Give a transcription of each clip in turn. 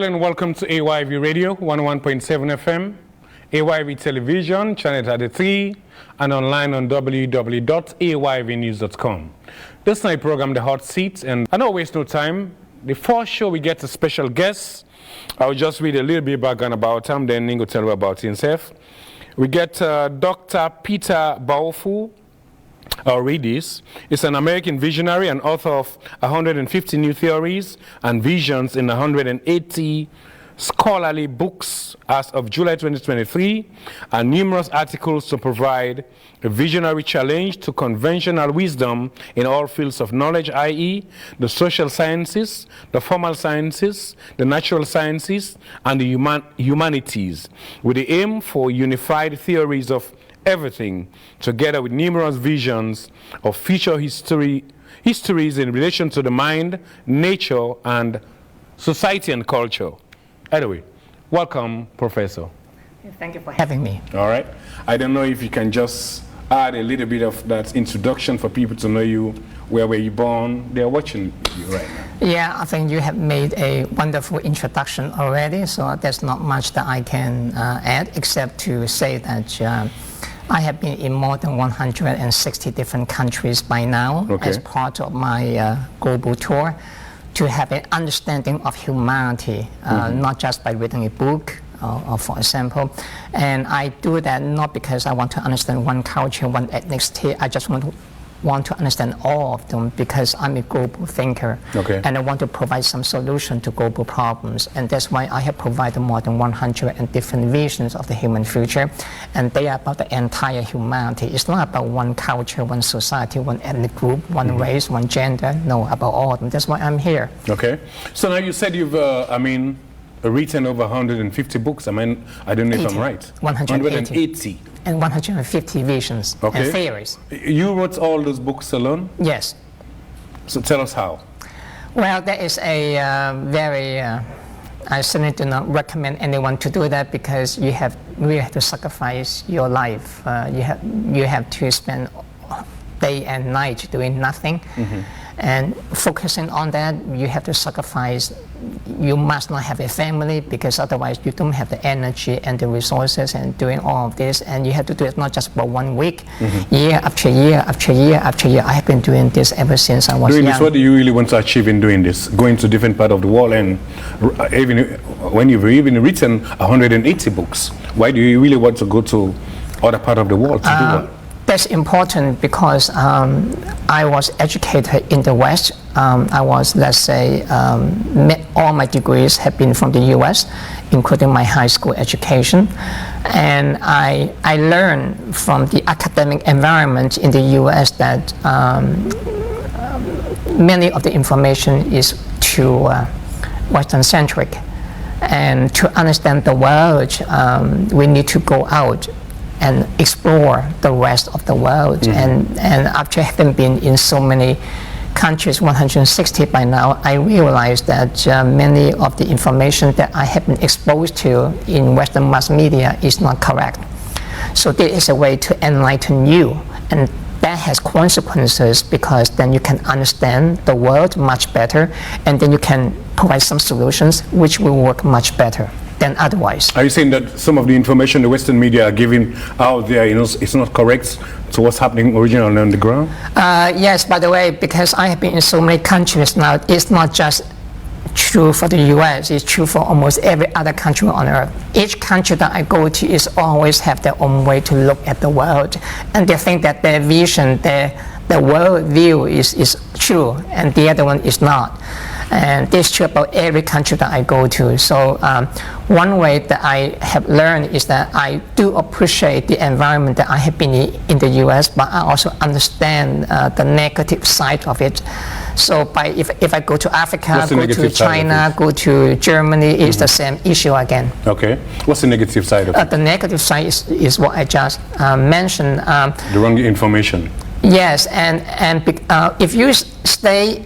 And welcome to AYV Radio 101.7 FM, AYV Television, Channel 33, and online on www.ayvnews.com. This night program, The Hot Seat, and I don't waste no time. The first show we get a special guest. I'll just read a little bit background about him, then Ningo tell you about himself. We get Dr. Peter Baofu. I'll read this. He's an American visionary and author of 150 new theories and visions in 180 scholarly books as of July 2023, and numerous articles to provide a visionary challenge to conventional wisdom in all fields of knowledge, i.e. the social sciences, the formal sciences, the natural sciences, and the humanities, with the aim for unified theories of everything, together with numerous visions of future histories in relation to the mind, nature, and society and culture. Anyway, welcome, Professor. Thank you for having me. All right. I don't know if you can just add a little bit of that introduction for people to know you. Where were you born? They're watching you right now. Yeah, I think you have made a wonderful introduction already, so there's not much that I can add except to say that I have been in more than 160 different countries by now as part of my global tour to have an understanding of humanity, not just by reading a book, or for example. And I do that not because I want to understand one culture, one ethnicity. I just want to understand all of them because I'm a global thinker, and I want to provide some solution to global problems, and that's why I have provided more than 100 and different visions of the human future, and they are about the entire humanity. It's not about one culture, one society, one ethnic group, one race, one gender. No, about all of them. That's why I'm here. Okay. So now you said you've, written over 150 books. I don't know if I'm right. 180. And 150 visions and theories. You wrote all those books alone? Yes. So tell us how. Well, that is a I certainly do not recommend anyone to do that because you really have to sacrifice your life. You have to spend day and night doing nothing. And focusing on that, you have to sacrifice. You must not have a family because otherwise you don't have the energy and the resources and doing all of this. And you have to do it not just for 1 week, year after year after year after year. I have been doing this ever since I was young. What do you really want to achieve in doing this? Going to different part of the world, and even when you've even written 180 books, why do you really want to go to other part of the world to do that? That's important because I was educated in the West. I was, let's say, all my degrees have been from the US, including my high school education. And I learned from the academic environment in the US that many of the information is too Western-centric. And to understand the world, we need to go out and explore the rest of the world. And after having been in so many countries, 160 by now, I realized that many of the information that I have been exposed to in Western mass media is not correct. So there is a way to enlighten you, and that has consequences because then you can understand the world much better, and then you can provide some solutions which will work much better than otherwise. Are you saying that some of the information the Western media are giving out there, it's not correct to what's happening originally on the ground? Yes, by the way, because I have been in so many countries now, it's not just true for the US, it's true for almost every other country on earth. Each country that I go to is always have their own way to look at the world, and they think that their vision, their world view is true, and the other one is not. And this is true about every country that I go to. So one way that I have learned is that I do appreciate the environment that I have been in the US, but I also understand the negative side of it. So if I go to Africa, go to China, go to Germany, it's the same issue again. Okay. What's the negative side of it? The negative side is what I just mentioned. The wrong information. Yes, and if you stay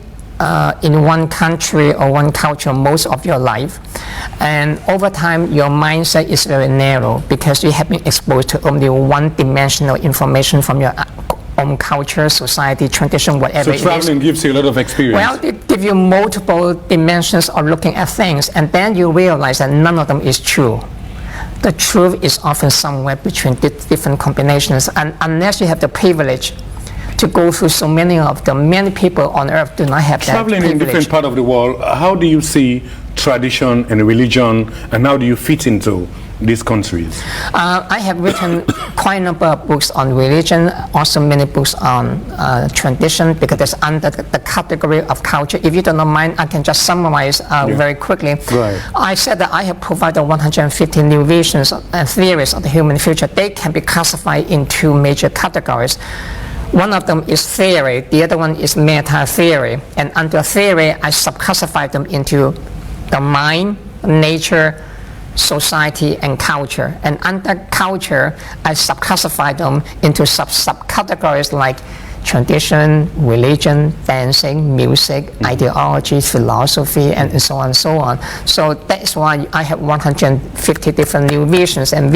in one country or one culture most of your life, and over time your mindset is very narrow because you have been exposed to only one-dimensional information from your own culture, society, tradition, whatever it is. So traveling gives you a lot of experience. Well, it gives you multiple dimensions of looking at things, and then you realize that none of them is true. The truth is often somewhere between different combinations, and unless you have the privilege to go through so many of them, many people on earth do not have that privilege. Traveling in different parts of the world, how do you see tradition and religion, and how do you fit into these countries? I have written quite a number of books on religion, also many books on tradition, because it's under the category of culture. If you don't mind, I can just summarize very quickly. Right. I said that I have provided 150 new visions and theories of the human future. They can be classified in two major categories. One of them is theory, the other one is meta-theory. And under theory, I subclassify them into the mind, nature, society, and culture. And under culture, I subclassify them into subcategories like tradition, religion, dancing, music, ideology, philosophy, and so on and so on. So that's why I have 150 different new visions and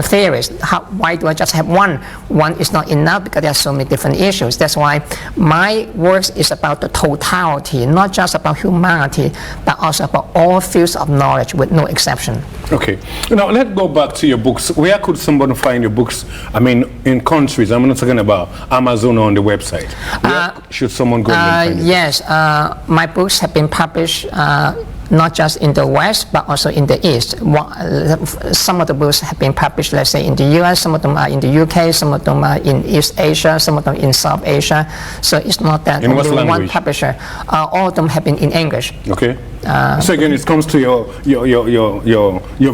theories. Why do I just have one? One is not enough because there are so many different issues. That's why my work is about the totality, not just about humanity, but also about all fields of knowledge with no exception. Okay. Now let's go back to your books. Where could someone find your books? I mean, in countries. I'm not talking about Amazon or on the website. Where should someone go and find it? Yes, my books have been published not just in the West, but also in the East. Some of the books have been published, let's say, in the US, some of them are in the UK, some of them are in East Asia, some of them in South Asia. So it's not that in only what language? One publisher. All of them have been in English. Okay. So again, it comes to your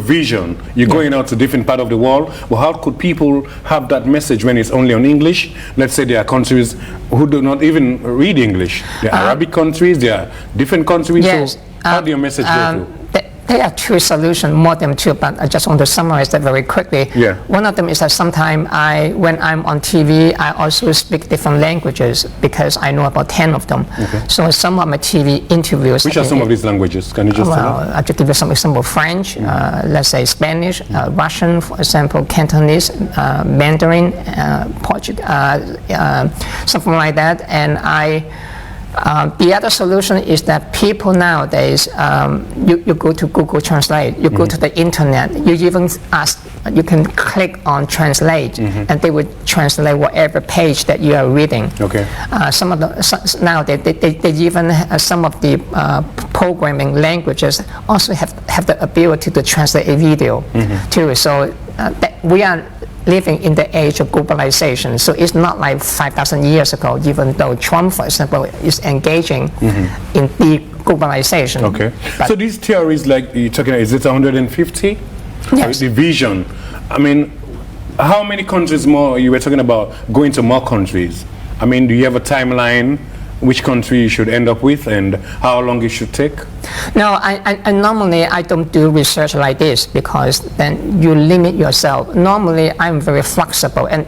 vision. You're going out to different part of the world. Well, how could people have that message when it's only on English? Let's say there are countries who do not even read English. There are Arabic countries, there are different countries. Yes. So how do your message go through? There are two solutions, more than two, but I just want to summarize that very quickly. Yeah. One of them is that sometimes when I'm on TV, I also speak different languages because I know about 10 of them. Okay. So some of my TV interviews... Which are some of these languages? Can you just tell me? I'll just give you some example. French, let's say Spanish, Russian, for example, Cantonese, Mandarin, Portuguese, something like that. And the other solution is that people nowadays, you go to Google Translate, you go to the internet, you even you can click on Translate, and they will translate whatever page that you are reading. Okay. Some of the now they even some of the programming languages also have the ability to translate a video too. So we are living in the age of globalization. So it's not like 5,000 years ago, even though Trump, for example, is engaging in deglobalization. Okay. So these theories, like you're talking about, is it 150? Yes. The vision. I mean, how many countries more? You were talking about going to more countries. I mean, do you have a timeline? Which country you should end up with and how long it should take? No, I normally I don't do research like this because then you limit yourself. Normally I'm very flexible, and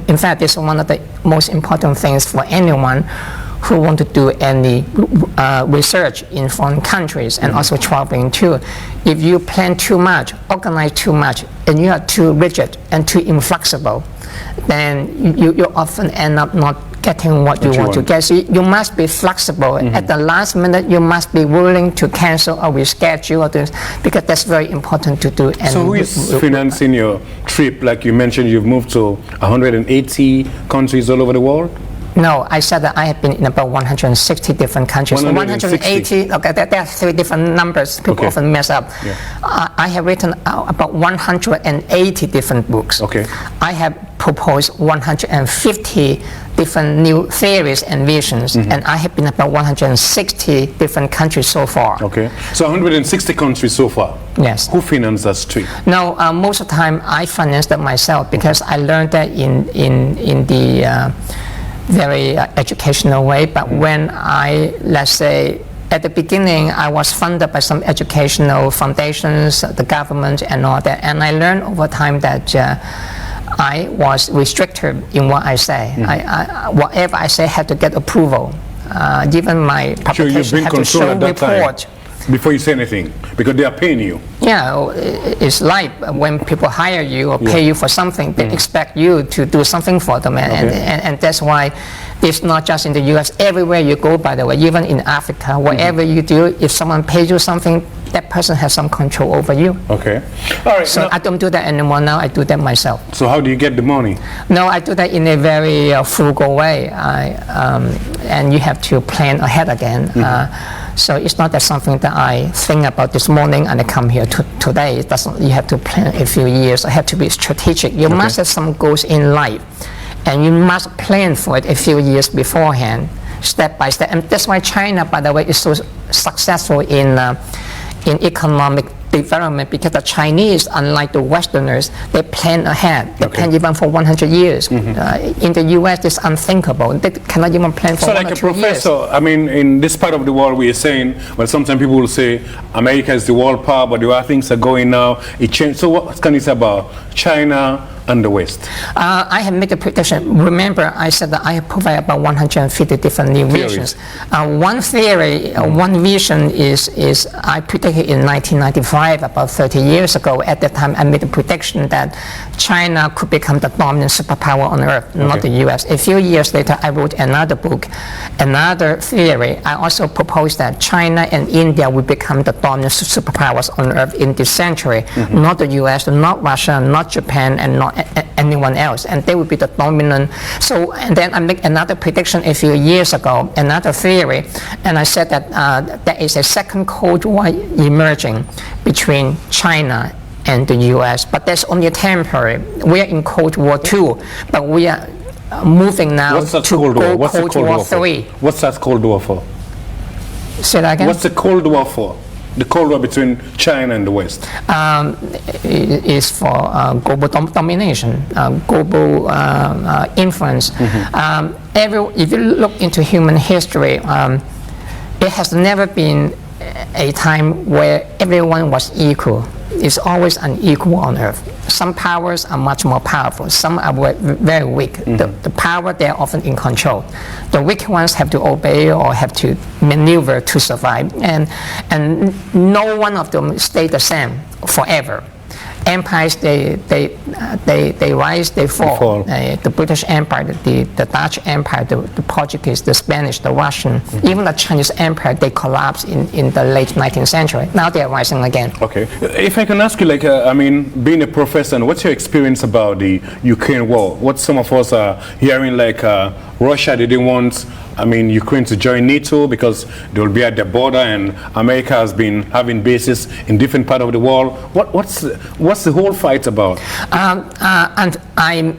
in fact it's one of the most important things for anyone who want to do any research in foreign countries and also traveling too. If you plan too much, organize too much, and you are too rigid and too inflexible, then you often end up not getting what you want to get. So you must be flexible. At the last minute, you must be willing to cancel or reschedule, because that's very important to do. And so who is financing your trip? Like you mentioned, you've moved to 180 countries all over the world? No, I said that I have been in about 160 different countries. 180, okay, there are three different numbers. People often mess up. Yeah. I have written about 180 different books. Okay. I have proposed 150 different new theories and visions, and I have been about 160 different countries so far. Okay. So 160 countries so far? Yes. Who financed that trip? No, most of the time I financed that myself because I learned that in the very educational way. But when let's say, at the beginning, I was funded by some educational foundations, the government and all that, and I learned over time that I was restricted in what I say. Whatever I say had to get approval. Even my publication had to show report. Before you say anything, because they are paying you. Yeah, it's like when people hire you or pay you for something, they expect you to do something for them, and that's why it's not just in the U.S. Everywhere you go, by the way, even in Africa, whatever you do, if someone pays you something, that person has some control over you. Okay. All right. So I don't do that anymore now. I do that myself. So how do you get the money? No, I do that in a very frugal way. And you have to plan ahead again. So it's not that something that I think about this morning and I come here today. It doesn't. You have to plan a few years. I have to be strategic. You must have some goals in life, and you must plan for it a few years beforehand, step by step. And that's why China, by the way, is so successful in economic development, because the Chinese, unlike the Westerners, they plan ahead. They plan even for 100 years. In the U.S., it's unthinkable. They cannot even plan for 1 or 2 years. So like a professor, I mean, in this part of the world, we are saying, well, sometimes people will say America is the world power, but the way things are going now, it changed. So what can you say about China and the West? I have made a prediction. Remember, I said that I have provided about 150 different new visions. One theory, one vision is I predicted in 1995, about 30 years ago. At that time, I made a prediction that China could become the dominant superpower on Earth, not the U.S. A few years later, I wrote another book, another theory. I also proposed that China and India would become the dominant superpowers on Earth in this century, not the U.S., not Russia, not Japan, and not anyone else, and they would be the dominant. So, and then I make another prediction a few years ago, another theory, and I said that there is a second Cold War emerging between China and the U.S., but that's only temporary. We are in Cold War II, but we are moving now to Cold War III. What's that Cold War for? Say that again? What's the Cold War for? The Cold War between China and the West? Is for global domination, global influence. If you look into human history, it has never been a time where everyone was equal. It's always unequal on Earth. Some powers are much more powerful. Some are very weak. The power, they are often in control. The weak ones have to obey or have to maneuver to survive. And no one of them stay the same forever. Empires, they rise, they fall. The British Empire, the Dutch Empire, the Portuguese, the Spanish, the Russian, even the Chinese Empire, they collapsed in the late 19th century. Now they are rising again. Okay. If I can ask you, like, I mean, being a professor, and what's your experience about the Ukraine war? What some of us are hearing, like, Russia didn't want, I mean, Ukraine to join NATO because they will be at the border, and America has been having bases in different parts of the world. What's the whole fight about? And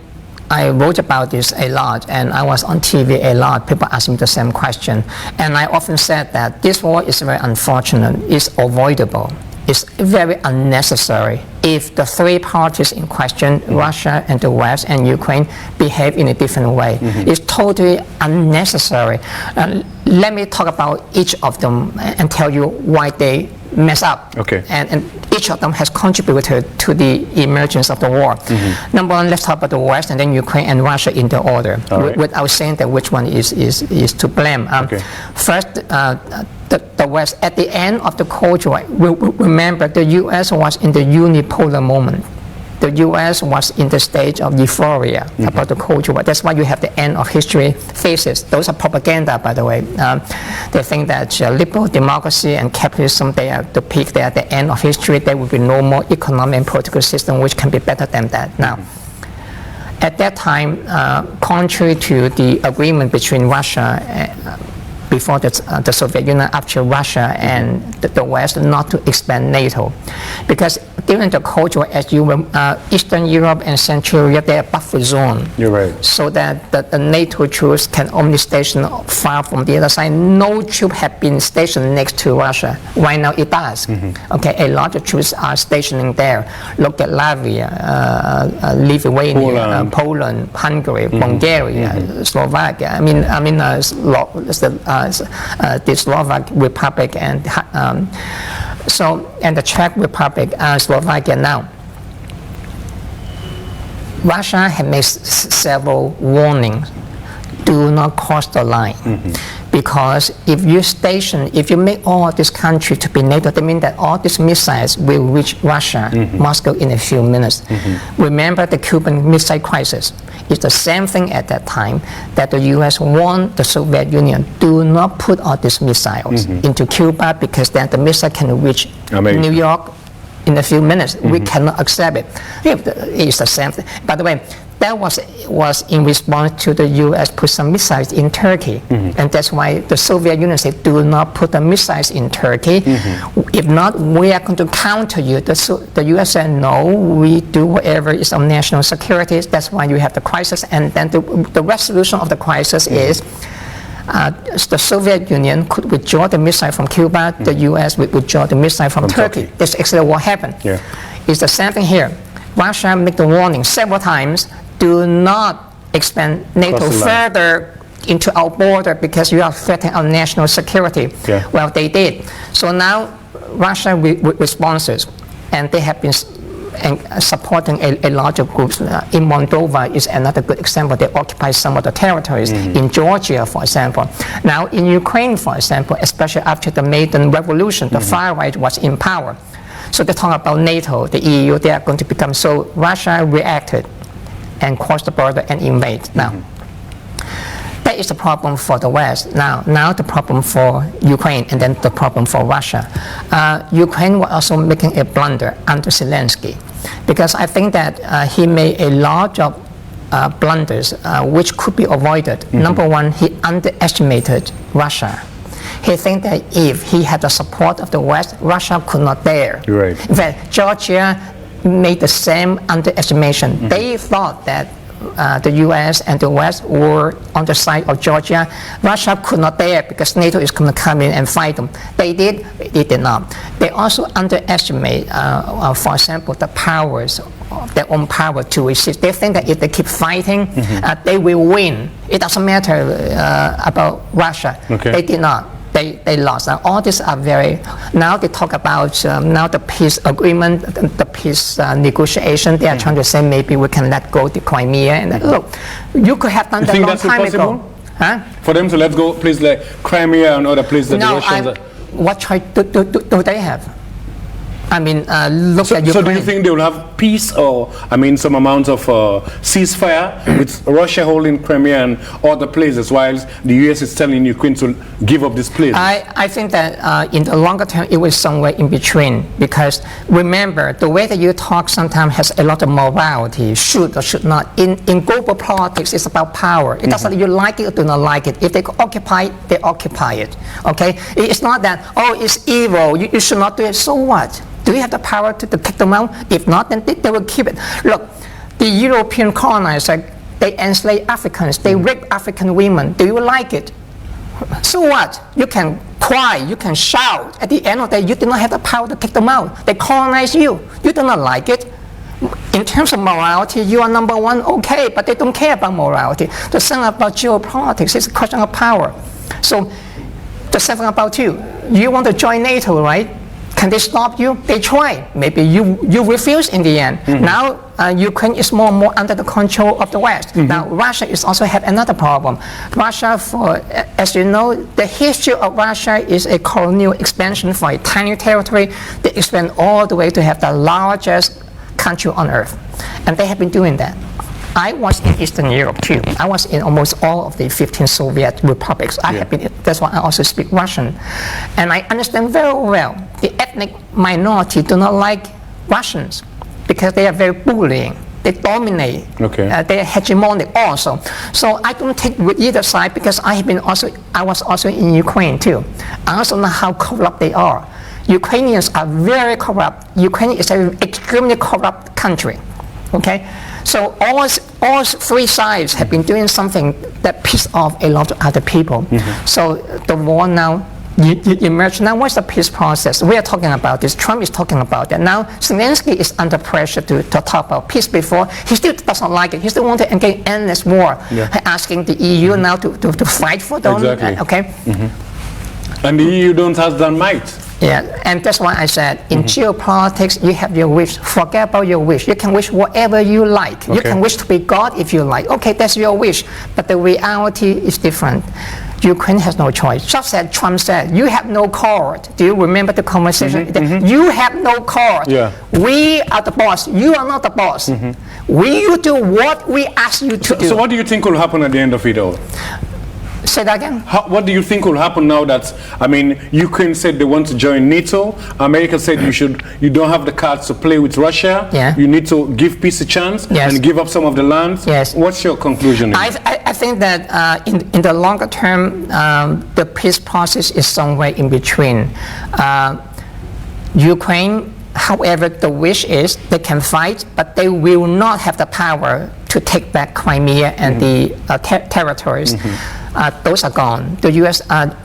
I wrote about this a lot, and I was on TV a lot. People ask me the same question, and I often said that this war is very unfortunate. It's avoidable. It's very unnecessary. If the three parties in question, Russia and the West and Ukraine, behave in a different way, it's totally unnecessary. Let me talk about each of them and tell you why they mess up. Okay. And each of them has contributed to the emergence of the war. Number one, let's talk about the West, and then Ukraine and Russia in the order, without saying that which one is to blame. First, the West, at the end of the Cold War, remember the U.S. was in the unipolar moment. The U.S. was in the stage of euphoria about the Cold War. That's why you have the end of history phases. Those are propaganda, by the way. They think that liberal democracy and capitalism, they are the peak, they are the end of history. There will be no more economic and political system which can be better than that. Now, at that time, contrary to the agreement between Russia before the Soviet Union, after Russia and the West, not to expand NATO. Because during the Cold War, as you Eastern Europe and Central Europe, they are buffer zone. You're right. So that the NATO troops can only station far from the other side. No troop have been stationed next to Russia. Right now it does. Okay, a lot of troops are stationing there. Look at Latvia, Lithuania, Poland, Hungary, Bulgaria, Slovakia. I mean, the Slovak Republic and and the Czech Republic, Slovakia now. Russia has made several warnings. Do not cross the line. Because if you make all these countries to be NATO, that means that all these missiles will reach Russia, Moscow in a few minutes. Remember the Cuban Missile Crisis. It's the same thing at that time, that the US warned the Soviet Union, do not put all these missiles into Cuba, because then the missile can reach New York in a few minutes. We cannot accept it. It's the same thing. By the way, that was in response to the US put some missiles in Turkey. And that's why the Soviet Union said, do not put the missiles in Turkey. If not, we are going to counter you. The US said, no, we do whatever is on national security. That's why you have the crisis. And then the resolution of the crisis is the Soviet Union could withdraw the missile from Cuba, the US would withdraw the missile from Turkey. That's exactly what happened. It's the same thing here. Russia made the warning several times, do not expand NATO further into our border because you are threatening our national security. Well, they did. So now Russia responses, and they have been supporting a larger group. In Moldova is another good example. They occupy some of the territories. In Georgia, for example. Now in Ukraine, for example, especially after the Maidan Revolution, the far right was in power. So they talk about NATO, the EU, they are going to become, so Russia reacted and crossed the border and invade. Now, that is the problem for the West. Now the problem for Ukraine, and then the problem for Russia. Ukraine was also making a blunder under Zelensky, because I think that he made a lot of blunders which could be avoided. Number one, he underestimated Russia. He thinks that if he had the support of the West, Russia could not dare. In fact, Georgia made the same underestimation. They thought that the US and the West were on the side of Georgia. Russia could not dare because NATO is going to come in and fight them. They did not. They also underestimate, for example, the powers, their own power to resist. They think that if they keep fighting, they will win. It doesn't matter about Russia. They did not. They lost. Now all these are now they talk about now the peace agreement, the peace negotiation. They are trying to say maybe we can let go the Crimea. And look, you could have done that a long time ago. Huh? For them to let go, please, like Crimea and other places that the Russians what choice do they have? I mean, look at Ukraine. So do you think they will have peace, or, I mean, some amount of ceasefire with Russia holding Crimea and other places, while the US is telling Ukraine to give up this place? I think that in the longer term, it was somewhere in between, because remember, the way that you talk sometimes has a lot of morality, should or should not. In global politics, it's about power. It doesn't you like it or do not like it. If they occupy it, they occupy it. Okay? It's not that, oh, it's evil, you should not do it. So what? Do you have the power to kick them out? If not, then they will keep it. Look, the European colonizers, they enslave Africans, they rape African women. Do you like it? So what? You can cry, you can shout. At the end of the day, you do not have the power to kick them out. They colonize you. You do not like it. In terms of morality, you are number one, okay, but they don't care about morality. The same about geopolitics, it's a question of power. So the same thing about you. You want to join NATO, right? Can they stop you? They try. Maybe you refuse in the end. Now Ukraine is more and more under the control of the West. Now Russia is also have another problem. Russia, as you know, the history of Russia is a colonial expansion for a tiny territory. They expand all the way to have the largest country on earth, and they have been doing that. I was in Eastern Europe too. I was in almost all of the 15 Soviet republics. That's why I also speak Russian. And I understand very well the ethnic minority do not like Russians because they are very bullying. They dominate. They are hegemonic also. So I don't take with either side because I was also in Ukraine too. I also know how corrupt they are. Ukrainians are very corrupt. Ukraine is an extremely corrupt country. Okay? So all three sides have been doing something that pissed off a lot of other people. So the war now emerged. Now what's the peace process? We are talking about this. Trump is talking about that. Now Zelensky is under pressure to talk about peace before. He still doesn't like it. He still wants to engage endless war, asking the EU now to fight for them. Okay? And the EU don't have that might. Yeah, and that's why I said, in geopolitics, you have your wish. Forget about your wish. You can wish whatever you like. You can wish to be God if you like. Okay, that's your wish. But the reality is different. Ukraine has no choice. Just as Trump said, you have no court. Do you remember the conversation? You have no court. Yeah. We are the boss. You are not the boss. You do what we ask you to do. So what do you think will happen at the end of it all? Say that again? What do you think will happen now that, I mean, Ukraine said they want to join NATO, America said you don't have the cards to play with Russia, you need to give peace a chance and give up some of the lands. What's your conclusion? I think that in the longer term, the peace process is somewhere in between. Ukraine, however, the wish is they can fight, but they will not have the power to take back Crimea and the territories. Those are gone. The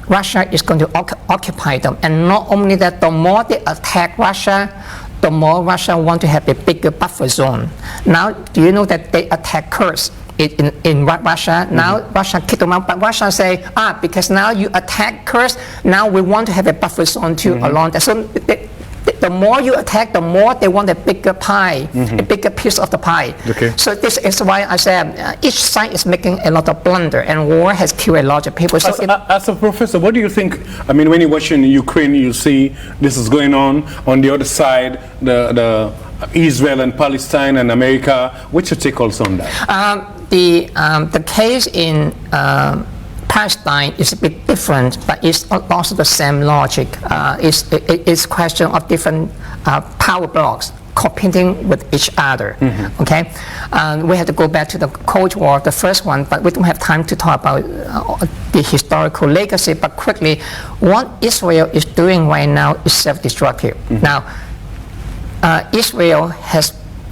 Russia is going to occupy them, and not only that, the more they attack Russia, the more Russia want to have a bigger buffer zone. Now, do you know that they attack Kurds in Russia? Now Russia kick them out, but Russia say, because now you attack Kurds, now we want to have a buffer zone too along that. So the more you attack, the more they want a bigger pie, a bigger piece of the pie. So this is why I said each side is making a lot of blunder, and war has killed a lot of people. So as a professor, what do you think? I mean, when you're watching Ukraine, you see this is going on the other side, the Israel and Palestine and America. What's your take also on that? The case in Palestine is a bit different, but it's also the same logic. It's a question of different power blocks competing with each other. Okay, we have to go back to the Cold War, the first one, but we don't have time to talk about the historical legacy. But quickly, what Israel is doing right now is self-destructive. Now, Israel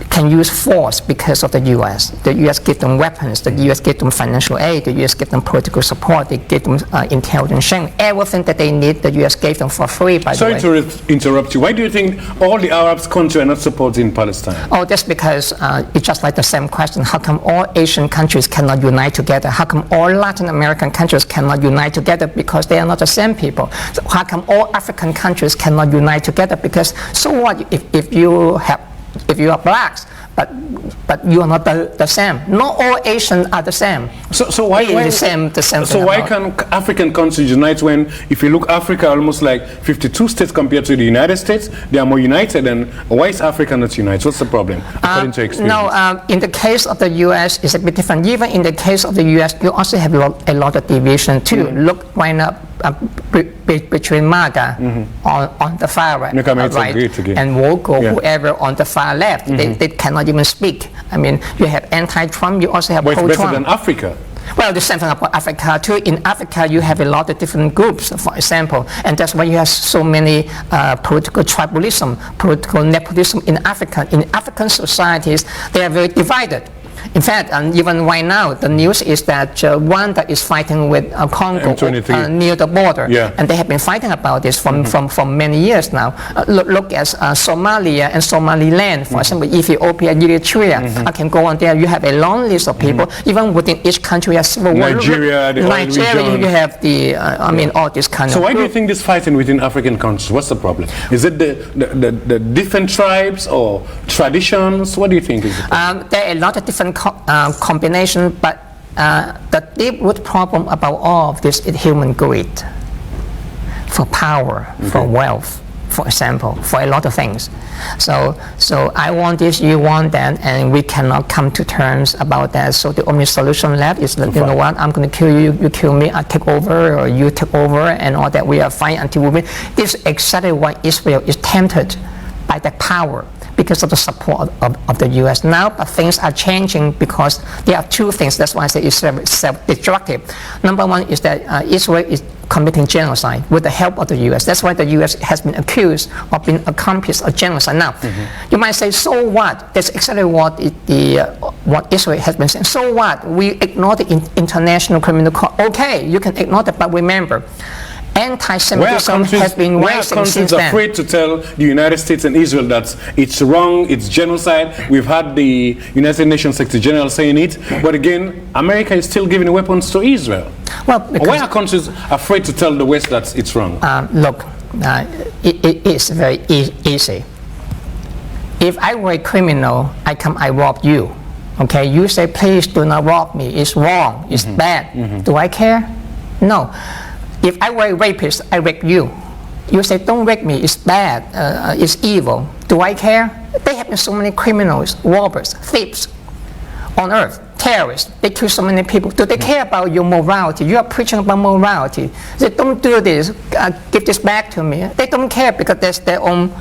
can use force because of the U.S. The U.S. give them weapons, the U.S. give them financial aid, the U.S. give them political support, they give them intelligence sharing. Everything that they need, the U.S. gave them for free, by the way. Sorry to interrupt you. Why do you think all the Arab countries are not supporting Palestine? Oh, that's because it's just like the same question. How come all Asian countries cannot unite together? How come all Latin American countries cannot unite together? Because they are not the same people. So how come all African countries cannot unite together? Because so what if you are blacks, but you are not the same. Not all Asians are the same. So why can African countries unite when, if you look, Africa almost like 52 states compared to the United States, they are more united, and why is Africa not united? What's the problem, according to experience? No, in the case of the U.S., it's a bit different. Even in the case of the U.S., you also have a lot of deviation too. Look right now between MAGA on the far right, and Wogo, whoever on the far left. They cannot even speak. I mean, you have anti-Trump, you also have pro-Trump. It's better than Africa. Well, the same thing about Africa too. In Africa, you have a lot of different groups, for example, and that's why you have so many political tribalism, political nepotism in Africa. In African societies, they are very divided. In fact, even right now, the news is that Rwanda is fighting with Congo near the border, and they have been fighting about this for many years now. Look at Somalia and Somaliland, for example, Ethiopia, Eritrea. I can go on there. You have a long list of people. Even within each country, you have civil war. Nigeria, you have the, all this kind of. So why do you think this fighting within African countries? What's the problem? Is it the different tribes or traditions? What do you think is the problem? There are a lot of different combination, but the deep root problem about all of this is human greed for power, for wealth, for example, for a lot of things. So I want this, you want that, and we cannot come to terms about that. So the only solution left is that, you know what, I'm going to kill you, you kill me, I take over, or you take over, and all that. We are fighting until we win. This is exactly why Israel is tempted by that power, because of the support of the U.S. now, but things are changing because there are two things. That's why I say it's self-destructive. Number one is that Israel is committing genocide with the help of the U.S. That's why the U.S. has been accused of being accomplice of genocide. Now, you might say, so what? That's exactly what Israel has been saying. So what? We ignore the International Criminal Court. Okay, you can ignore that, but remember, anti-Semitism has been rising since then. Countries afraid to tell the United States and Israel that it's wrong, it's genocide. We've had the United Nations Secretary General saying it, but again, America is still giving weapons to Israel. Well, why are countries afraid to tell the West that it's wrong? Look, it is very easy. If I were a criminal, I rob you. Okay, you say, please do not rob me. It's wrong. It's bad. Do I care? No. If I were a rapist, I rape you. You say, don't rape me, it's bad, it's evil. Do I care? There have been so many criminals, robbers, thieves on earth, terrorists. They kill so many people. Do they care about your morality? You are preaching about morality. They don't do this, give this back to me. They don't care because that's their own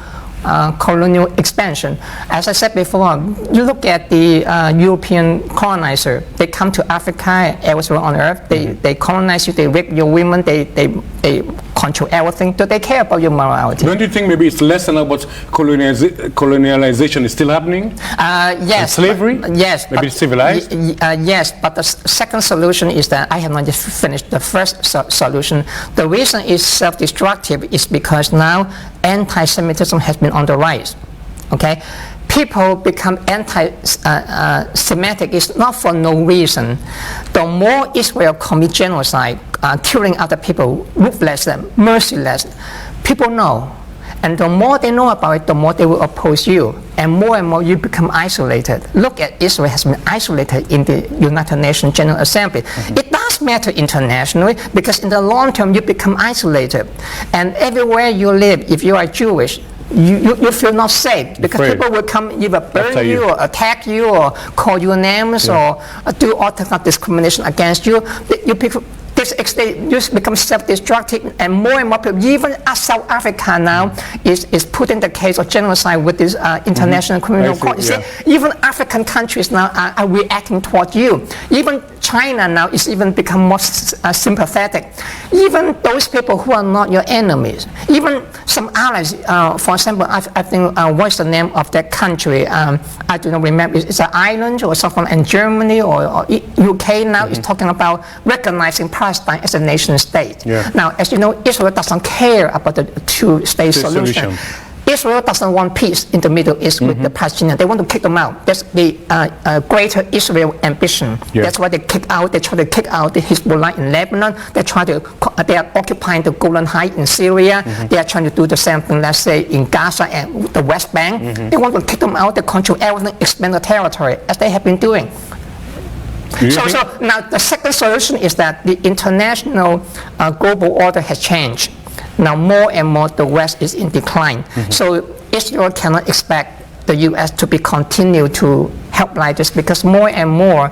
colonial expansion. As I said before, you look at the European colonizer. They come to Africa, elsewhere on earth. They colonize you. They rape your women. They control everything. Do they care about your morality? Don't you think maybe it's less than about colonialization is still happening? Yes. And slavery? Yes. Maybe it's civilized? Yes, but the second solution is that I have not yet finished the first solution. The reason it's self-destructive is because now anti-Semitism has been on the rise. Okay? People become anti-Semitic is not for no reason. The more Israel commit genocide, killing other people, ruthless and merciless, people know. And the more they know about it, the more they will oppose you. And more you become isolated. Look at Israel has been isolated in the United Nations General Assembly. It does matter internationally because in the long term you become isolated. And everywhere you live, if you are Jewish, you feel not safe because people will come either burn you or attack you or call you names or do all kinds of discrimination against you. You become self-destructive, and more people, even South Africa now is putting the case of genocide with this international criminal court. You see, even African countries now are reacting toward you. Even China now is even become more sympathetic. Even those people who are not your enemies, even some allies, for example, I think, what's the name of that country? I do not remember. It's an island or something in Germany or UK now is talking about recognizing Palestine as a nation state. Now, as you know, Israel doesn't care about the two-state solution. Israel doesn't want peace in the Middle East with the Palestinians. They want to kick them out. That's the greater Israel ambition. That's why they try to kick out the Hezbollah in Lebanon. They are occupying the Golan Heights in Syria. They are trying to do the same thing, let's say, in Gaza and the West Bank. They want to kick them out. They control everything, expand the territory, as they have been doing. So now the second solution is that the international global order has changed. Now more and more the West is in decline. So Israel cannot expect the U.S. to be continue to help like this because more and more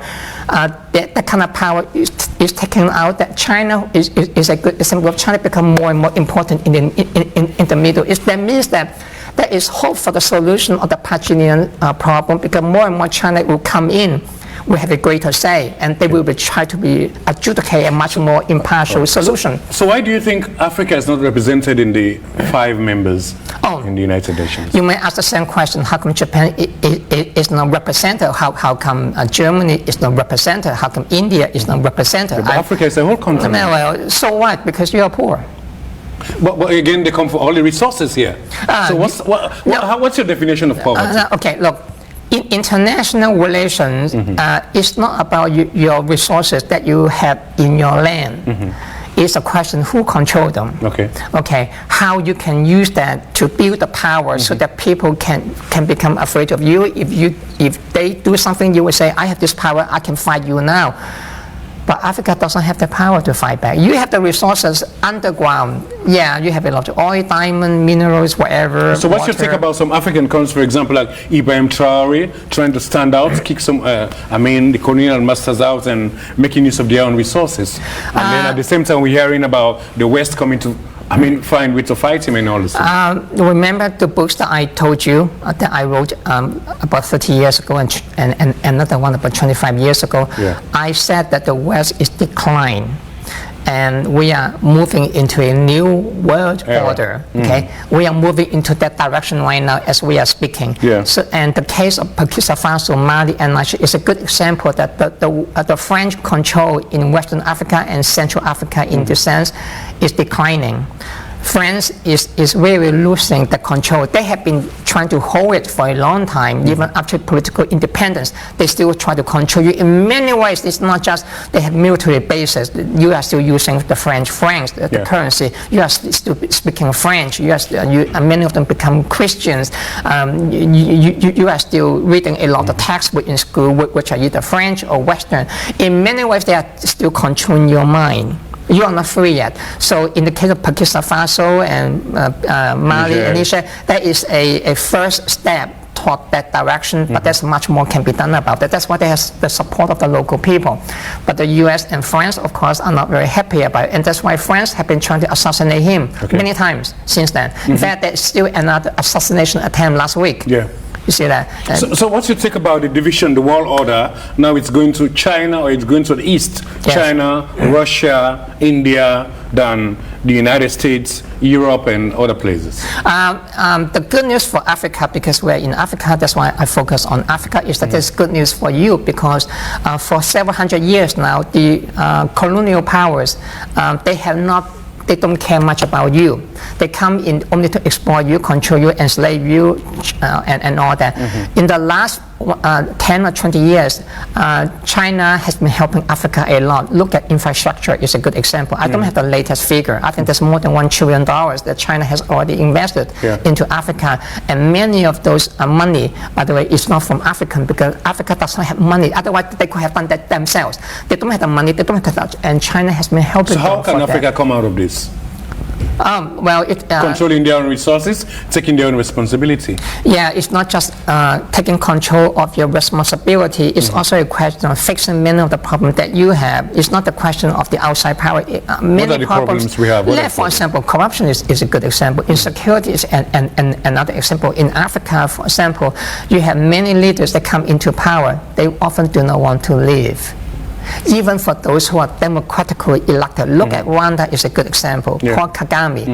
that kind of power is taken out. That China is a good example of China become more and more important in the Middle East. That means that there is hope for the solution of the Palestinian problem because more and more China will come in. We have a greater say, and they will try to adjudicate a much more impartial solution. So why do you think Africa is not represented in the 5 members in the United Nations? You may ask the same question. How come Japan is not represented? How come Germany is not represented? How come India is not represented? But Africa is a whole continent. Well, so what? Because you are poor. But again, they come for all the resources here. So what's your definition of poverty? Okay, look. In international relations, it's not about your resources that you have in your land. It's a question who control them. Okay. How you can use that to build the power so that people can become afraid of you. If they do something, you will say, I have this power, I can fight you now. But Africa doesn't have the power to fight back. You have the resources underground. Yeah, you have a lot of oil, diamond, minerals, whatever. So what's your take about some African countries, for example, like Ibrahim Traore, trying to stand out, kick some, the colonial masters out and making use of their own resources? And then at the same time, we're hearing about the West coming to find ways to fight him and all this. Remember the books that I told you that I wrote about 30 years ago and another one about 25 years ago? I said that the West is declining and we are moving into a new world order. Okay, we are moving into that direction right now as we are speaking. So, and the case of Burkina Faso, Mali, and Nigeria is a good example that the French control in Western Africa and Central Africa, in this sense, is declining. France is really losing the control. They have been trying to hold it for a long time, even after political independence. They still try to control you. In many ways, it's not just they have military bases. You are still using the French francs, the currency. You are still speaking French. Many of them become Christians. You are still reading a lot of textbooks in school, which are either French or Western. In many ways, they are still controlling your mind. You are not free yet. So in the case of Burkina Faso and Mali and Niger, that is a first step toward that direction, but there's much more can be done about that. That's why they have the support of the local people. But the US and France, of course, are not very happy about it, and that's why France have been trying to assassinate him many times since then. In fact, there's still another assassination attempt last week. Yeah. You see that? So what's your take about the division, the world order? Now it's going to China, or it's going to the east? Yes. China, Russia, India, then the United States, Europe, and other places. The good news for Africa, because we're in Africa, that's why I focus on Africa, is that there's good news for you, because for several hundred years now, the colonial powers, they don't care much about you. They come in only to exploit you, control you, enslave you, and all that. In the last 10 or 20 years, China has been helping Africa a lot. Look at infrastructure is a good example. I don't have the latest figure. I think there's more than $1 trillion that China has already invested into Africa. And many of those money, by the way, is not from African, because Africa does not have money. Otherwise, they could have done that themselves. They don't have the money, they don't have the, and China has been helping them. So how can Africa come out of this? Controlling their own resources, taking their own responsibility. Yeah, it's not just taking control of your responsibility. It's also a question of fixing many of the problems that you have. It's not the question of the outside power. Many what are the problems we have? For example, corruption is a good example. Insecurity is another example. In Africa, for example, you have many leaders that come into power. They often do not want to leave. Even for those who are democratically elected. Look at Rwanda is a good example. Paul Kagame,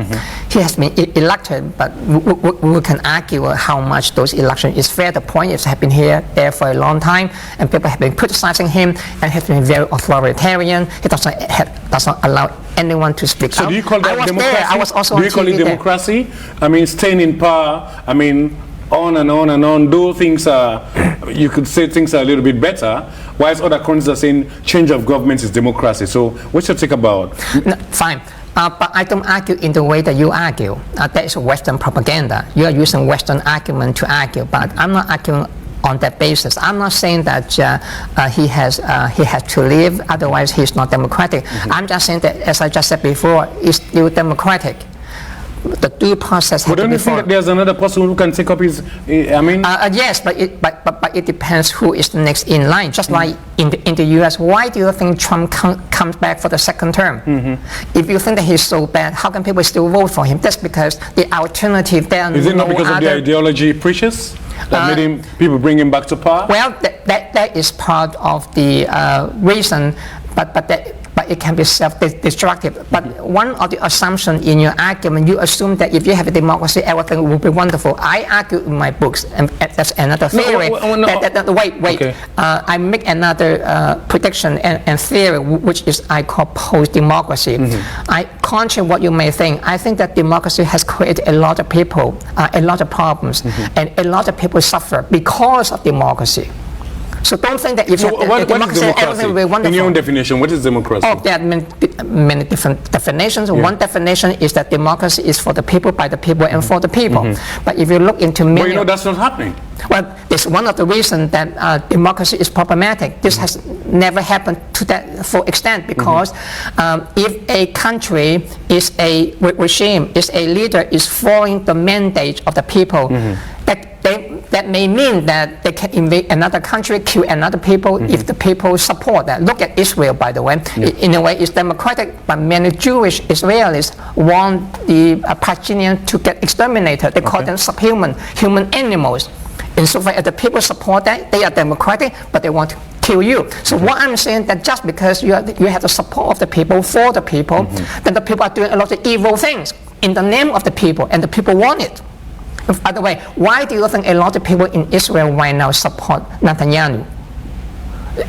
he has been elected, but we can argue how much those elections is fair. The point is, have been there for a long time, and people have been criticizing him, and has been very authoritarian. He does not allow anyone to speak out. So do you call that democracy? I was also do you call it democracy? I mean, staying in power, I mean, on and on and on, though things are, you could say things are a little bit better, whilst other countries are saying change of government is democracy. So what's your take about? No, fine. But I don't argue in the way that you argue. That is Western propaganda. You are using Western argument to argue, but I'm not arguing on that basis. I'm not saying that he has to leave, otherwise he's not democratic. I'm just saying that, as I just said before, he's still democratic. The due process has to be don't you think that there's another person who can take up his, I mean? Yes, but it depends who is the next in line. Just like in the US, why do you think Trump comes back for the second term? If you think that he's so bad, how can people still vote for him? That's because the alternative there. Is it not because of the ideology he preaches that made people bring him back to power? Well, that is part of the reason, but it can be self-destructive. But one of the assumptions in your argument, you assume that if you have a democracy, everything will be wonderful. I argue in my books, and that's another theory. Wait. I make another prediction and theory, which is I call post-democracy. Contrary to what you may think, I think that democracy has created a lot of people, a lot of problems, and a lot of people suffer because of democracy. So don't think that if you have democracy, everything will be wonderful. In your own definition, what is democracy? Oh, there are many different definitions. One definition is that democracy is for the people, by the people, and for the people. But if you look into many... Well, you know, that's not happening. Well, it's one of the reasons that democracy is problematic. This has never happened to that full extent, because if a country is a regime, is a leader, is following the mandate of the people, that may mean that they can invade another country, kill another people if the people support that. Look at Israel, by the way. In a way, it's democratic, but many Jewish Israelis want the Palestinians to get exterminated. They call them subhuman, human animals. Insofar as the people support that, they are democratic, but they want to kill you. So what I'm saying that just because you have the support of the people, for the people, then the people are doing a lot of evil things in the name of the people, and the people want it. By the way, why do you think a lot of people in Israel right now support Netanyahu?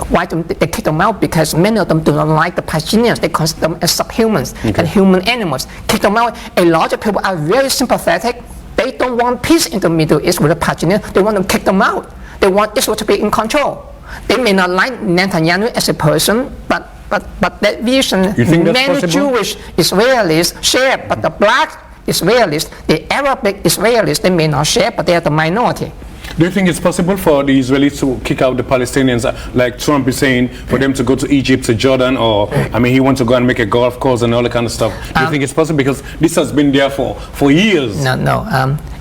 Why don't they kick them out? Because many of them do not like the Palestinians. They consider them as subhumans and human animals. Kick them out. A lot of people are very sympathetic. They don't want peace in the Middle East with the Palestinians. They want to kick them out. They want Israel to be in control. They may not like Netanyahu as a person, but that vision many Jewish Israelis share, but the black Israelis, the Arabic Israelis, they may not share, but they are the minority. Do you think it's possible for the Israelis to kick out the Palestinians, like Trump is saying, for them to go to Egypt, to Jordan, or, I mean, he wants to go and make a golf course and all that kind of stuff? Do you think it's possible? Because this has been there for years. No.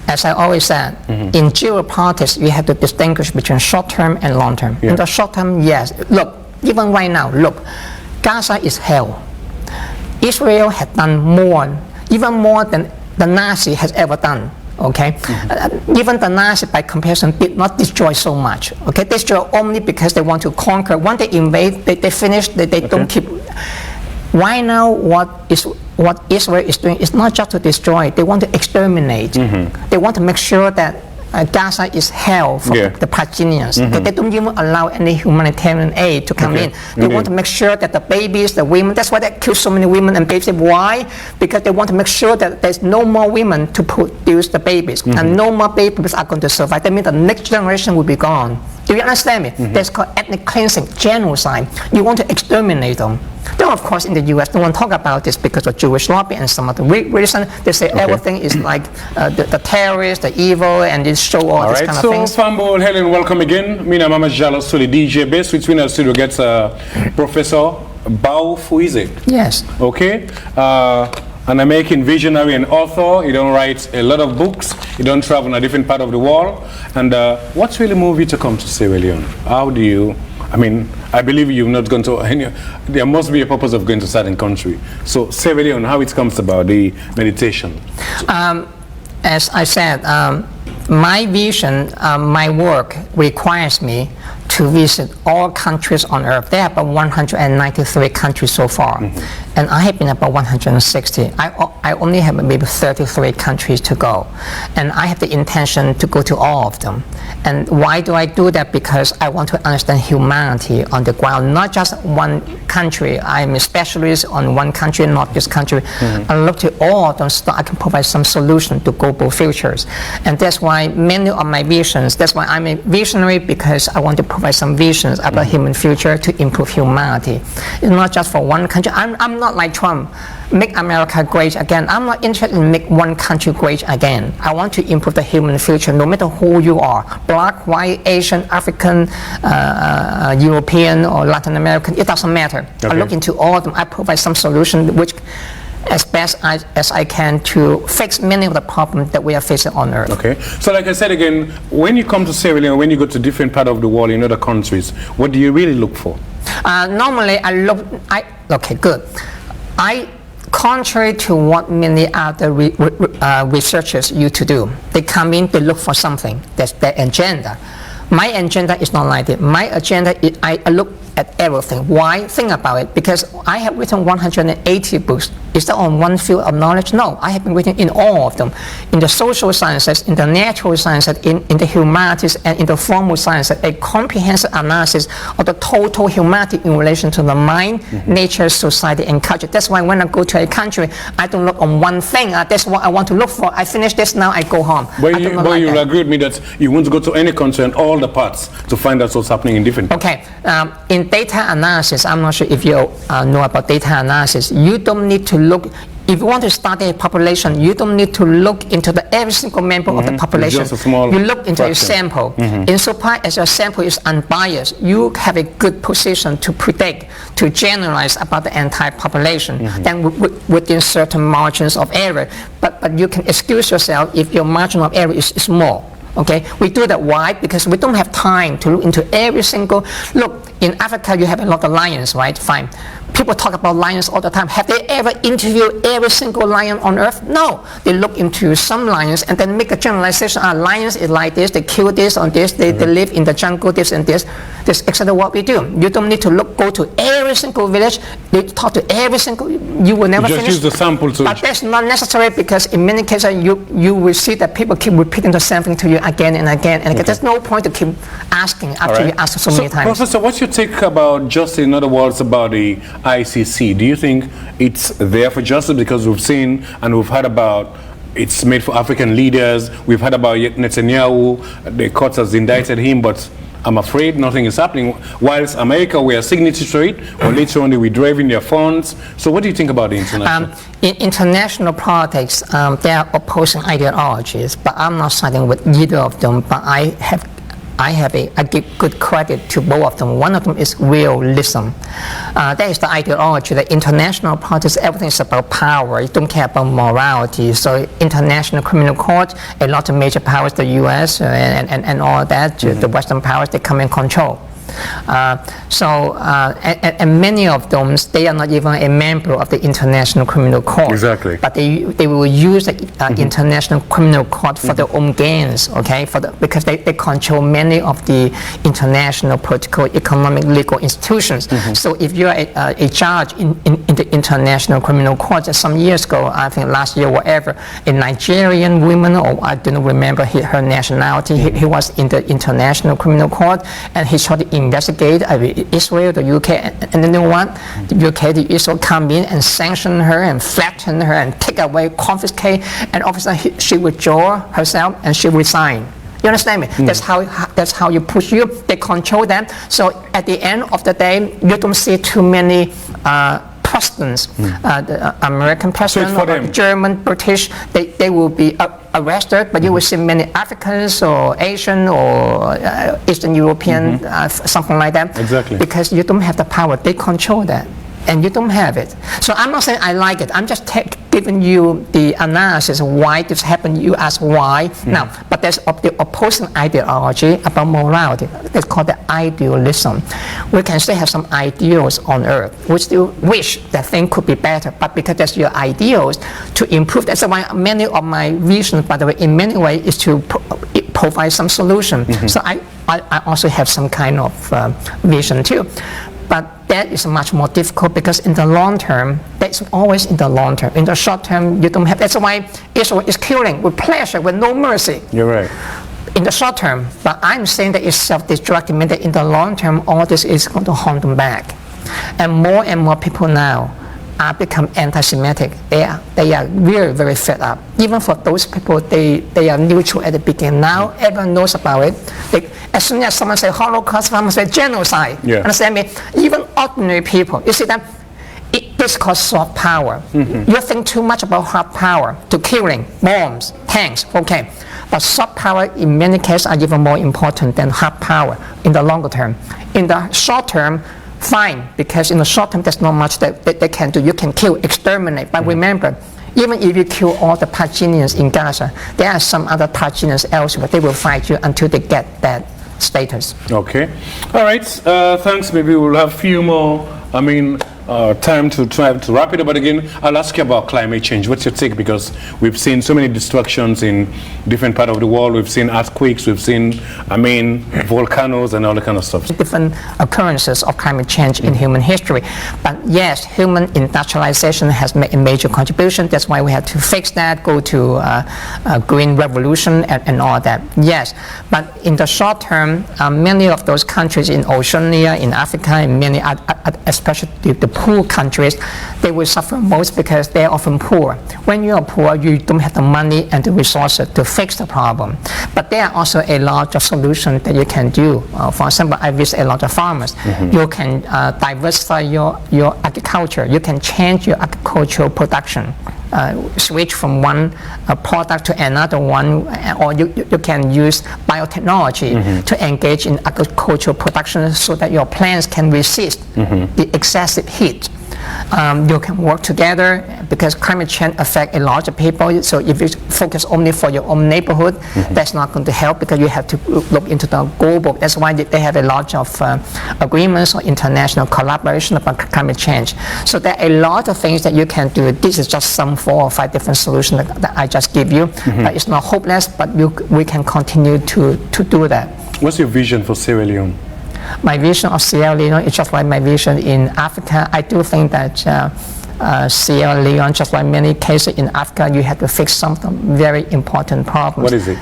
As I always said, in geopolitics, you have to distinguish between short-term and long-term. Yeah. In the short-term, yes. Look, even right now, look, Gaza is hell. Israel has done more, even more than the Nazi has ever done. Okay, even the Nazi, by comparison, did not destroy so much. Okay, they destroy only because they want to conquer. Once they invade, they finish. They don't keep. Right now, what Israel is doing is not just to destroy. They want to exterminate. They want to make sure that Gaza is hell for the Palestinians. They don't even allow any humanitarian aid to come in. They want to make sure that the babies, the women, that's why they kill so many women and babies. Why? Because they want to make sure that there's no more women to produce the babies, and no more babies are going to survive. That means the next generation will be gone. Do you understand me? That's called ethnic cleansing, genocide. You want to exterminate them. Then, of course, in the U.S., no one talk about this because of Jewish lobby and some other reason. They say everything is like the terrorists, the evil, and they show all these kind of things. So, Fambo, Helen, welcome again. Mina Mamaja Jalloh, so the DJ base between us studio gets Professor Baofu, is it? Yes. Okay. An American visionary and author. You don't write a lot of books. You don't travel in a different part of the world. And what's really moved you to come to Sierra Leone? How do you, I mean, I believe you've not gone to any, there must be a purpose of going to certain country. So Sierra Leone, how it comes about, the meditation? As I said, my vision, my work requires me to visit all countries on earth. There are about 193 countries so far, and I have been about 160. I only have maybe 33 countries to go, and I have the intention to go to all of them. And why do I do that? Because I want to understand humanity on the ground, not just one country. I'm a specialist on one country, not this country. I look to all of them so I can provide some solution to global futures. And that's why many of my visions, that's why I'm a visionary, because I want to provide some visions about human future to improve humanity. It's not just for one country. I'm not like Trump, make America great again. I'm not interested in make one country great again. I want to improve the human future, no matter who you are, black, white, Asian, African, European, or Latin American, it doesn't matter. I look into all of them. I provide some solution which as best as I can to fix many of the problems that we are facing on Earth. Okay, so like I said again, when you come to Sierra Leone, when you go to different part of the world in other countries, what do you really look for? Normally, okay, good. Contrary to what many other researchers used to do, they come in to look for something. That's their agenda. My agenda is not like that. My agenda is I look at everything. Why? Think about it. Because I have written 180 books. Is that on one field of knowledge? No. I have been written in all of them. In the social sciences, in the natural sciences, in the humanities, and in the formal sciences, a comprehensive analysis of the total humanity in relation to the mind, nature, society, and culture. That's why when I go to a country, I don't look on one thing. That's what I want to look for. I finish this, now I go home. But you'll agree with me that you want to go to any country and all the parts to find out what's happening in different parts. Okay. In data analysis, I'm not sure if you know about data analysis. You don't need to look, if you want to study a population, you don't need to look into every single member of the population. Just a small you look into fraction. a sample. Insofar as your sample is unbiased, you have a good position to predict, to generalize about the entire population, then within certain margins of error. But you can excuse yourself if your margin of error is small. Okay, we do that. Why? Because we don't have time to look into every single. Look, in Africa, you have a lot of lions, right? Fine. People talk about lions all the time. Have they ever interviewed every single lion on earth? No. They look into some lions and then make a generalization. Lions is like this. They kill this on this. They live in the jungle, this and this. This is exactly what we do. You don't need to go to every single village. You talk to every single. You will never finish. Just use the sample to. But that's not necessary, because in many cases you will see that people keep repeating the same thing to you again and again and again. There's no point to keep asking after you ask so many times. Professor, what's your take about justice? In other words, about the ICC. Do you think it's there for justice? Because we've seen and we've heard about it's made for African leaders. We've heard about Netanyahu. The court has indicted him, but I'm afraid nothing is happening. Whilst America, we are signatory to it, or later on they withdraw in their funds. So what do you think about the international? In international politics, there are opposing ideologies, but I'm not siding with either of them. But I give good credit to both of them. One of them is realism. That is the ideology that international politics, everything is about power. You don't care about morality. So international criminal court, a lot of major powers, the US and all that, the Western powers, they come in control. And many of them, they are not even a member of the International Criminal Court. Exactly. But they will use the International Criminal Court for their own gains, okay? Because they control many of the international political, economic, legal institutions. So if you're a judge in the International Criminal Court, some years ago, I think last year, whatever, a Nigerian woman, or I don't remember her nationality, he was in the International Criminal Court, and he tried to investigate Israel, the UK, and then what? The UK, the Israel come in and sanction her and flatten her and take away, confiscate, and all of a sudden she withdraw herself and she resign. You understand me? That's how you push you. They control them. So at the end of the day, you don't see too many presidents, the American president, or German, British, they will be arrested, but you will see many Africans or Asian or Eastern European, something like that. Exactly. Because you don't have the power. They control that. And you don't have it. So I'm not saying I like it. I'm just giving you the analysis of why this happened. You ask why. Now, but there's the opposing ideology about morality. It's called the idealism. We can still have some ideals on earth. We still wish that things could be better, but because that's your ideals to improve. That's why many of my visions, by the way, in many ways, is to provide some solution. So I also have some kind of vision too. But that is much more difficult because in the long term, that's always in the long term. In the short term, you don't have. That's why Israel is killing with pleasure, with no mercy. You're right. In the short term, but I'm saying that it's self-destructive, meaning that in the long term, all this is going to haunt them back. And more people now are become anti-Semitic. They are very, very fed up. Even for those people, they are neutral at the beginning. Now everyone knows about it. As soon as someone says Holocaust, someone says genocide. Yeah. Understand me? Even ordinary people, you see that this is called soft power. You think too much about hard power, to killing, bombs, tanks, okay. But soft power in many cases are even more important than hard power in the longer term. In the short term, fine, because in the short term there's not much that they can do. You can kill, exterminate, but remember, even if you kill all the Palestinians in Gaza, there are some other Palestinians elsewhere. They will fight you until they get that status. Okay. All right. Thanks. Maybe we'll have a few more, time to try to wrap it up. But again, I'll ask you about climate change. What's your take? Because we've seen so many destructions in different parts of the world. We've seen earthquakes. We've seen, volcanoes and all that kind of stuff. Different occurrences of climate change in human history. But yes, human industrialization has made a major contribution. That's why we have to fix that, go to a green revolution and all that. Yes, but in the short term, many of those countries in Oceania, in Africa, and many other, especially the poor countries, they will suffer most because they're often poor. When you are poor, you don't have the money and the resources to fix the problem. But there are also a lot of solutions that you can do. For example, I visit a lot of farmers. You can diversify your agriculture. You can change your agricultural production. Switch from one product to another one, or you can use biotechnology to engage in agricultural production so that your plants can resist the excessive heat. You can work together because climate change affects a lot of people. So if you focus only for your own neighborhood, that's not going to help because you have to look into the global. That's why they have a lot of agreements or international collaboration about climate change. So there are a lot of things that you can do. This is just some 4 or 5 different solutions that I just give you. It's not hopeless, but we can continue to do that. What's your vision for Sierra Leone? My vision of Sierra Leone is just like my vision in Africa. I do think that Sierra Leone, just like many cases in Africa, you have to fix some very important problems. What is it?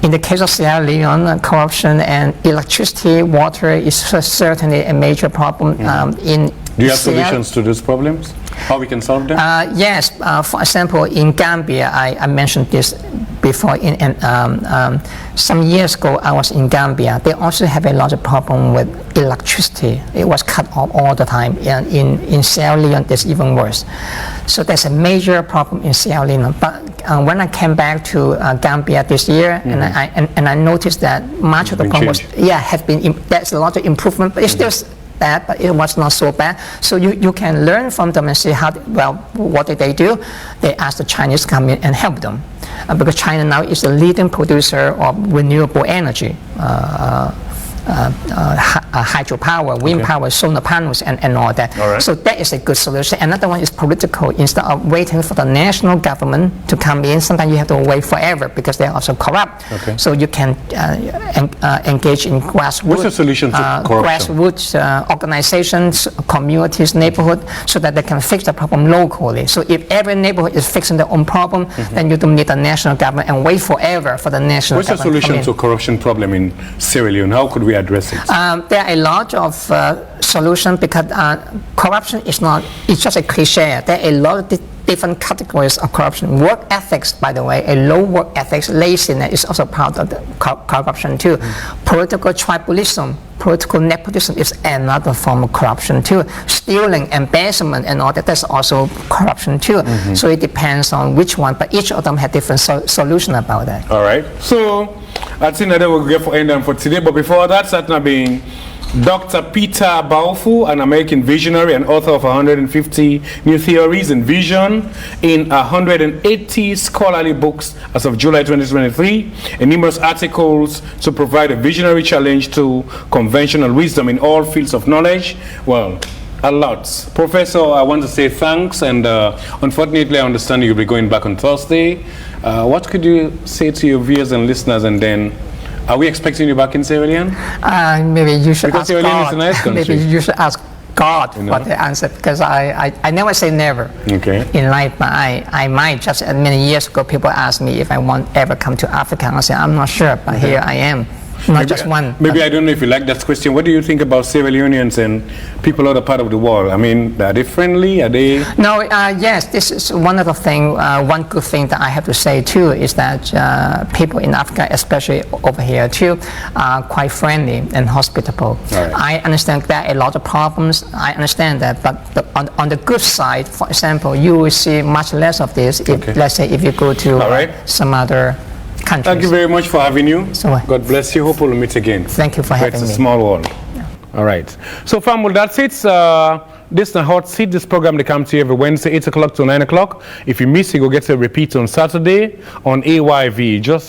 In the case of Sierra Leone, corruption and electricity, water is certainly a major problem. Do you have solutions to those problems? How we can solve them? Yes, for example, in Gambia, I mentioned this before. Some years ago, I was in Gambia. They also have a lot of problem with electricity. It was cut off all the time. And in Sierra Leone, it's even worse. So there's a major problem in Sierra Leone. But when I came back to Gambia this year, and I noticed that much of the problem was, there's a lot of improvement, but it's still bad, but it was not so bad. So you can learn from them and see what did they do? They asked the Chinese to come in and help them. Because China now is the leading producer of renewable energy. Hydropower, wind power, solar panels, and all that. All right. So that is a good solution. Another one is political. Instead of waiting for the national government to come in, sometimes you have to wait forever because they're also corrupt. Okay. So you can engage in grassroots. What's the solution to corruption? Grassroots organizations, communities, neighborhood, so that they can fix the problem locally. So if every neighborhood is fixing their own problem, then you don't need the national government and wait forever for the national government. What's the solution to corruption problem in Sierra Leone? How could we address it? There are a lot of solutions because corruption is not, it's just a cliche. There are a lot of different categories of corruption. Work ethics, by the way, a low work ethics, laziness is also part of the corruption too. Political tribalism, political nepotism is another form of corruption too. Stealing, embezzlement, and all that, that's also corruption too. So it depends on which one, but each of them have different solution about that. All right. So I think that we'll get for end for today. But before that, Satna being Dr. Peter Baofu, an American visionary and author of 150 new theories and vision in 180 scholarly books as of July 2023, and numerous articles to provide a visionary challenge to conventional wisdom in all fields of knowledge. Well, a lot. Professor, I want to say thanks, and unfortunately I understand you'll be going back on Thursday. What could you say to your viewers and listeners, and then are we expecting you back in Sierra Leone? Maybe you should ask Sierra Leone is a nice God. country. Maybe you should ask God for the answer, because I never say never in life, but I might. Just many years ago, people asked me if I want ever come to Africa, and I said I'm not sure, but here I am. Not just one. Maybe I don't know if you like that question. What do you think about Sierra Leoneans and people other part of the world? I mean, are they friendly? Are they? No, yes, this is one of the things, one good thing that I have to say too is that people in Africa, especially over here too, are quite friendly and hospitable. Right. I understand there are a lot of problems, I understand that, but on the good side, for example, you will see much less of this if, let's say, if you go to some other countries. Thank you very much for having you. So, God bless you. Hope we'll meet again. Thank you for having me. It's a small world. Yeah. All right. So, family, that's it. This is the Hot Seat. This program, they come to you every Wednesday, 8 o'clock to 9 o'clock. If you miss it, go get a repeat on Saturday on AYV. Just